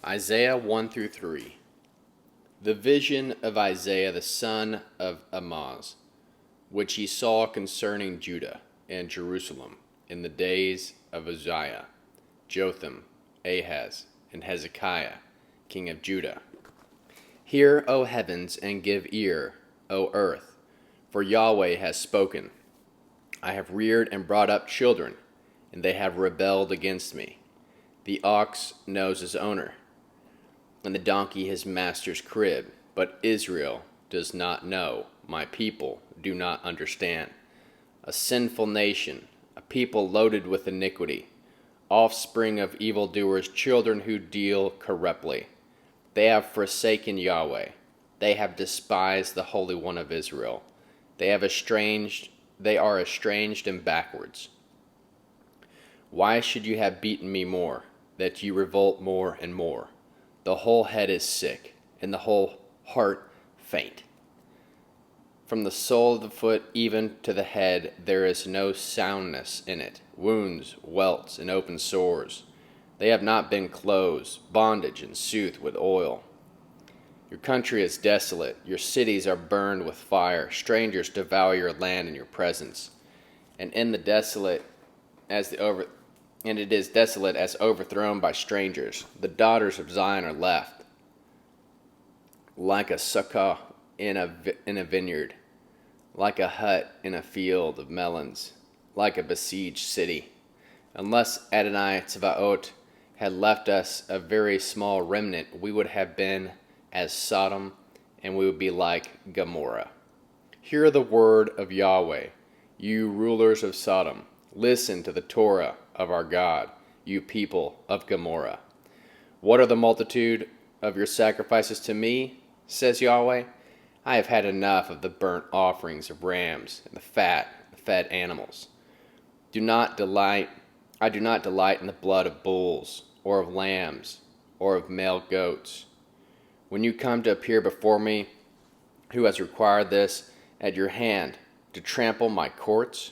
Isaiah 1 through 3. The vision of Isaiah the son of Amoz, which he saw concerning Judah and Jerusalem in the days of Uzziah, Jotham, Ahaz, and Hezekiah, king of Judah. Hear, O heavens, and give ear, O earth, for Yahweh has spoken. I have reared and brought up children, and they have rebelled against me. The ox knows his owner, and the donkey his master's crib, but Israel does not know, my people do not understand. A sinful nation, a people loaded with iniquity, offspring of evildoers, children who deal corruptly. They have forsaken Yahweh. They have despised the Holy One of Israel. They are estranged and backwards. Why should you have beaten me more, that you revolt more and more? The whole head is sick, and the whole heart faint. From the sole of the foot even to the head there is no soundness in it, wounds, welts, and open sores. They have not been closed, bondage and soothed with oil. Your country is desolate, your cities are burned with fire, strangers devour your land in your presence. And it is desolate as overthrown by strangers. The daughters of Zion are left, like a sukkah in a vineyard, like a hut in a field of melons, like a besieged city. Unless Adonai Tzvaot had left us a very small remnant, we would have been as Sodom, and we would be like Gomorrah. Hear the word of Yahweh, you rulers of Sodom. Listen to the Torah of our God, you people of Gomorrah. What are the multitude of your sacrifices to me, says Yahweh? I have had enough of the burnt offerings of rams and the fed animals. I do not delight in the blood of bulls, or of lambs, or of male goats. When you come to appear before me, who has required this at your hand, to trample my courts?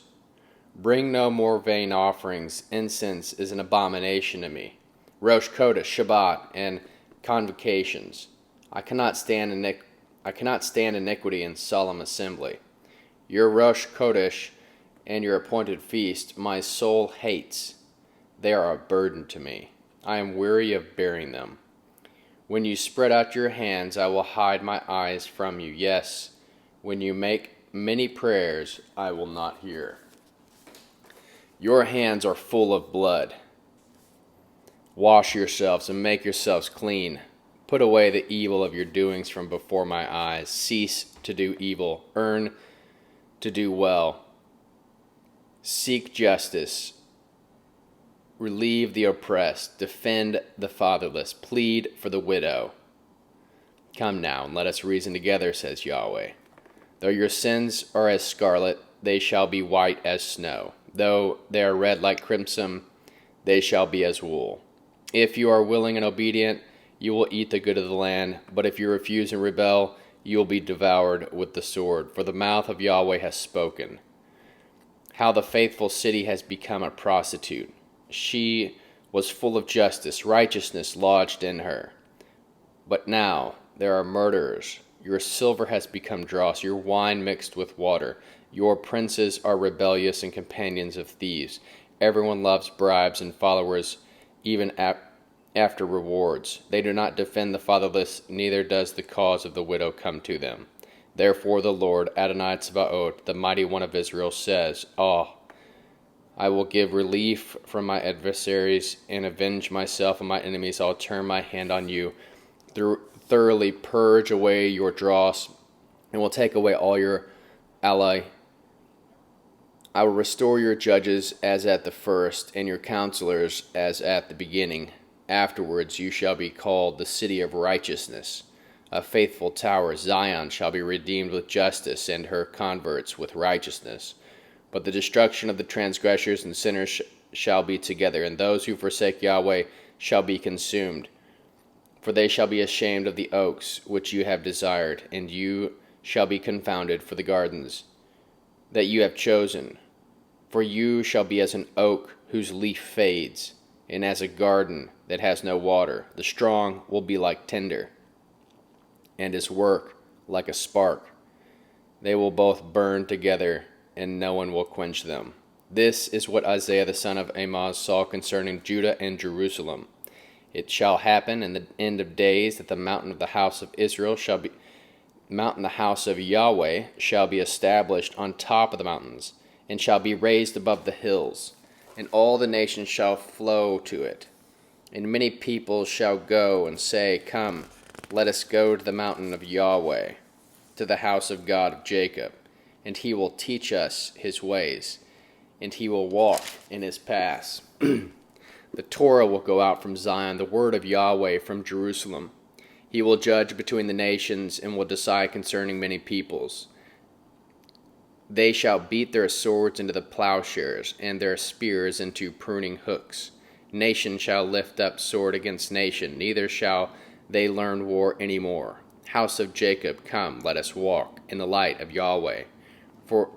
Bring no more vain offerings. Incense is an abomination to me. Rosh Chodesh, Shabbat, and convocations. I cannot stand iniquity in solemn assembly. Your Rosh Chodesh and your appointed feast my soul hates. They are a burden to me. I am weary of bearing them. When you spread out your hands, I will hide my eyes from you. Yes, when you make many prayers, I will not hear. Your hands are full of blood. Wash yourselves and make yourselves clean. Put away the evil of your doings from before my eyes. Cease to do evil. Earn to do well. Seek justice. Relieve the oppressed. Defend the fatherless. Plead for the widow. Come now, and let us reason together, says Yahweh. Though your sins are as scarlet, they shall be white as snow. Though they are red like crimson, they shall be as wool. If you are willing and obedient, you will eat the good of the land. But if you refuse and rebel, you will be devoured with the sword. For the mouth of Yahweh has spoken. How the faithful city has become a prostitute. She was full of justice, righteousness lodged in her. But now there are murderers. Your silver has become dross, your wine mixed with water. Your princes are rebellious and companions of thieves. Everyone loves bribes and followers, even after rewards. They do not defend the fatherless, neither does the cause of the widow come to them. Therefore the Lord, Adonai Tzvaot, the mighty one of Israel, says, I will give relief from my adversaries and avenge myself on my enemies. I'll turn my hand on you, thoroughly purge away your dross, and will take away all your ally. I will restore your judges as at the first, and your counselors as at the beginning. Afterwards you shall be called the city of righteousness, a faithful tower. Zion shall be redeemed with justice, and her converts with righteousness. But the destruction of the transgressors and sinners shall be together, and those who forsake Yahweh shall be consumed. For they shall be ashamed of the oaks which you have desired, and you shall be confounded for the gardens that you have chosen. For you shall be as an oak whose leaf fades, and as a garden that has no water. The strong will be like tinder, and his work like a spark. They will both burn together, and no one will quench them. This is what Isaiah the son of Amoz saw concerning Judah and Jerusalem. It shall happen in the end of days that the mountain of the house of Israel shall be mountain the house of Yahweh shall be established on top of the mountains, and shall be raised above the hills, and all the nations shall flow to it. And many people shall go and say, Come, let us go to the mountain of Yahweh, to the house of God of Jacob, and he will teach us his ways, and he will walk in his paths. The Torah will go out from Zion, the word of Yahweh from Jerusalem. He will judge between the nations and will decide concerning many peoples. They shall beat their swords into the plowshares, and their spears into pruning hooks. Nation shall lift up sword against nation, neither shall they learn war any more. House of Jacob, come, let us walk in the light of Yahweh. For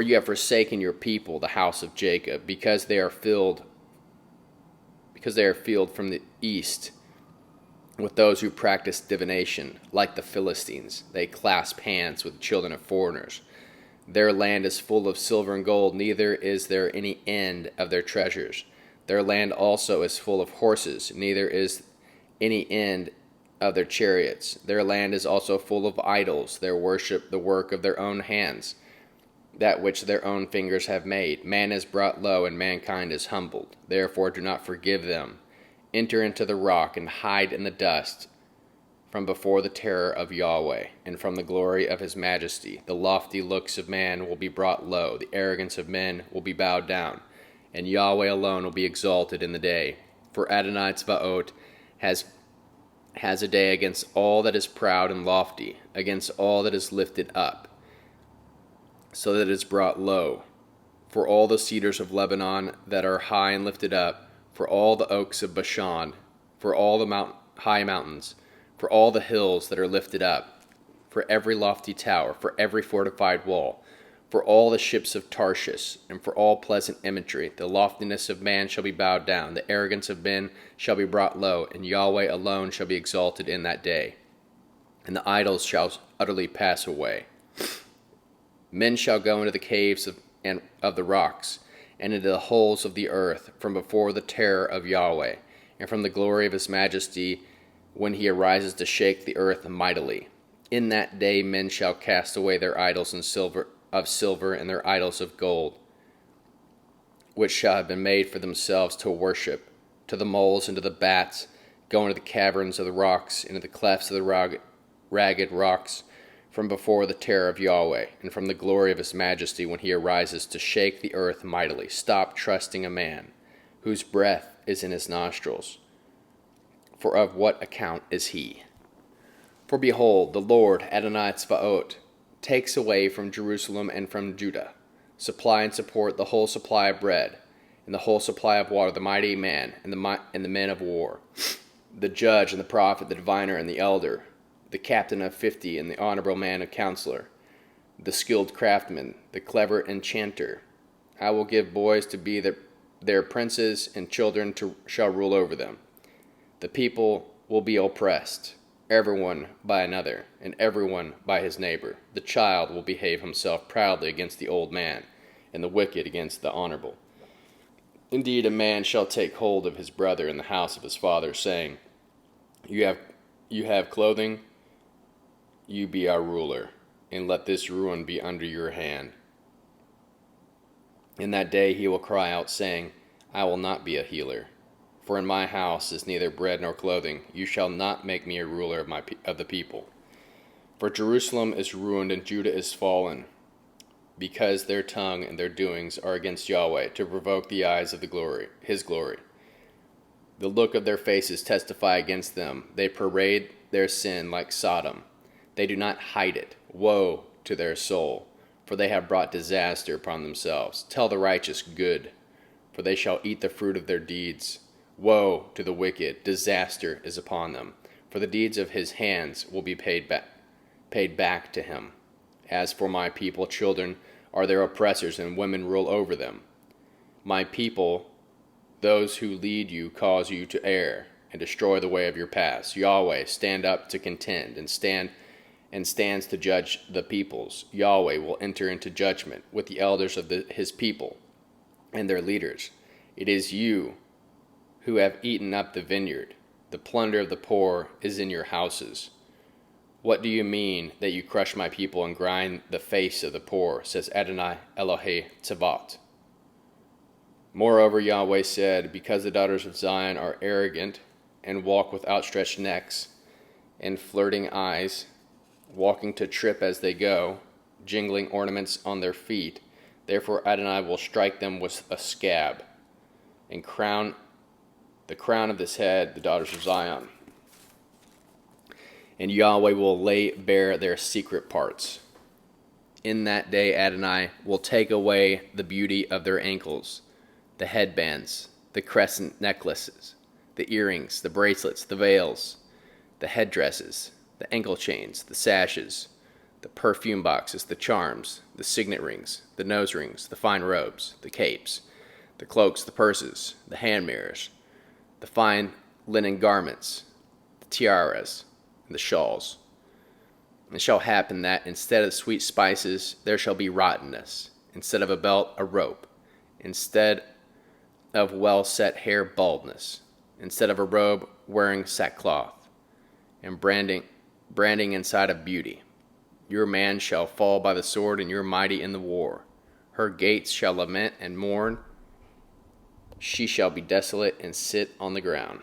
you have forsaken your people, the house of Jacob, because they are filled from the east with those who practice divination, like the Philistines. They clasp hands with the children of foreigners. Their land is full of silver and gold, neither is there any end of their treasures. Their land also is full of horses, neither is any end of their chariots. Their land is also full of idols, their worship the work of their own hands, that which their own fingers have made. Man is brought low, and mankind is humbled. Therefore do not forgive them. Enter into the rock, and hide in the dust from before the terror of Yahweh, and from the glory of his majesty. The lofty looks of man will be brought low, the arrogance of men will be bowed down, and Yahweh alone will be exalted in the day. For Adonai Tzvaot has a day against all that is proud and lofty, against all that is lifted up, so that it is brought low. For all the cedars of Lebanon that are high and lifted up, for all the oaks of Bashan, for all the high mountains, for all the hills that are lifted up, for every lofty tower, for every fortified wall, for all the ships of Tarshish, and for all pleasant imagery. The loftiness of man shall be bowed down, the arrogance of men shall be brought low, and Yahweh alone shall be exalted in that day, and the idols shall utterly pass away. Men shall go into the caves of the rocks, and into the holes of the earth, from before the terror of Yahweh, and from the glory of his majesty, when he arises to shake the earth mightily. In that day men shall cast away their idols of silver and their idols of gold, which shall have been made for themselves to worship, to the moles and to the bats, go into the caverns of the rocks, into the clefts of the ragged rocks, from before the terror of Yahweh, and from the glory of his majesty, when he arises to shake the earth mightily. Stop trusting a man, whose breath is in his nostrils. For of what account is he? For behold, the Lord, Adonai Tzvaot, takes away from Jerusalem and from Judah supply and support, the whole supply of bread, and the whole supply of water, the mighty man, and the men of war, the judge and the prophet, the diviner and the elder, the captain of 50 and the honorable man of counselor, the skilled craftsman, the clever enchanter. I will give boys to be their princes, and children shall rule over them. The people will be oppressed, everyone by another, and everyone by his neighbor. The child will behave himself proudly against the old man, and the wicked against the honorable. Indeed, a man shall take hold of his brother in the house of his father, saying, You have clothing, you be our ruler, and let this ruin be under your hand. In that day he will cry out, saying, I will not be a healer, for in my house is neither bread nor clothing. You shall not make me a ruler of the people. For Jerusalem is ruined and Judah is fallen, because their tongue and their doings are against Yahweh, to provoke the eyes of his glory. The look of their faces testify against them. They parade their sin like Sodom. They do not hide it. Woe to their soul, for they have brought disaster upon themselves. Tell the righteous good, for they shall eat the fruit of their deeds. Woe to the wicked, disaster is upon them, for the deeds of his hands will be paid back to him. As for my people, children are their oppressors, and women rule over them. My people Those who lead you cause you to err and destroy the way of your paths. Yahweh stand up to contend and stands to judge the peoples. Yahweh will enter into judgment with the elders of his people and their leaders. It is you who have eaten up the vineyard. The plunder of the poor is in your houses. What do you mean that you crush my people and grind the face of the poor, says Adonai Elohei Tzavot. Moreover, Yahweh said, because the daughters of Zion are arrogant and walk with outstretched necks and flirting eyes, walking to trip as they go, jingling ornaments on their feet, therefore Adonai will strike them with a scab and crown the crown of this head, the daughters of Zion. And Yahweh will lay bare their secret parts. In that day Adonai will take away the beauty of their ankles, the headbands, the crescent necklaces, the earrings, the bracelets, the veils, the headdresses, the ankle chains, the sashes, the perfume boxes, the charms, the signet rings, the nose rings, the fine robes, the capes, the cloaks, the purses, the hand mirrors, the fine linen garments, the tiaras, and the shawls. And it shall happen that instead of sweet spices there shall be rottenness, instead of a belt a rope, instead of well-set hair baldness, instead of a robe wearing sackcloth, and branding inside of beauty. Your man shall fall by the sword, and your mighty in the war. Her gates shall lament and mourn. She shall be desolate and sit on the ground.